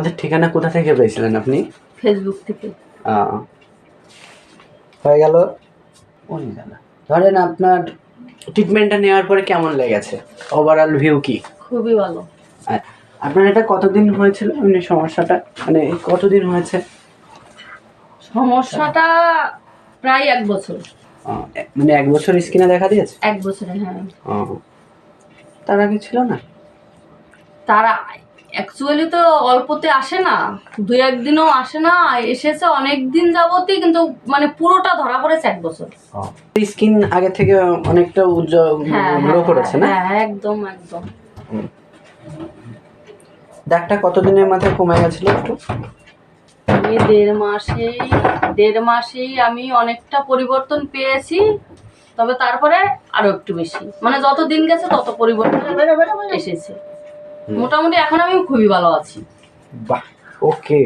আমাদের ঠিকানা কোথা থেকে পেয়েছিলেন আপনি? ফেসবুক থেকে। হয়ে গেল। ধরেন আপনার ট্রিটমেন্টটা নেওয়ার পরে কেমন লেগেছে, ওভারঅল ভিউ কি? খুবই ভালো। আপনার এটা কতদিন হয়েছিল মানে সমস্যাটা, মানে কতদিন হয়েছে? সমস্যাটা প্রায় 1 বছর। মানে 1 বছর স্কিনে দেখা দিয়েছে? 1 বছরে, হ্যাঁ। তার আগে ছিল না? তারা অ্যাকচুয়ালি তো অল্পতে আসে না, 2-1 দিনও আসে না, এসেছে অনেক দিন যাবতই, কিন্তু মানে পুরোটা ধরা পড়েছে 1 বছর। স্কিন আগে থেকে অনেকটা উজ্জ্বল গ্লো করেছে না? হ্যাঁ, একদম একদম। দাগটা কতদিনের মাথায় কমে গেছিল একটু? আমি 1.5 মাসেই আমি অনেকটা পরিবর্তন পেয়েছি, তবে তারপরে আরো একটু বেশি, মানে যত দিন গেছে তত পরিবর্তন এসেছে। মোটামুটি এখন আমি খুবই ভালো আছি। বাহ, ওকে।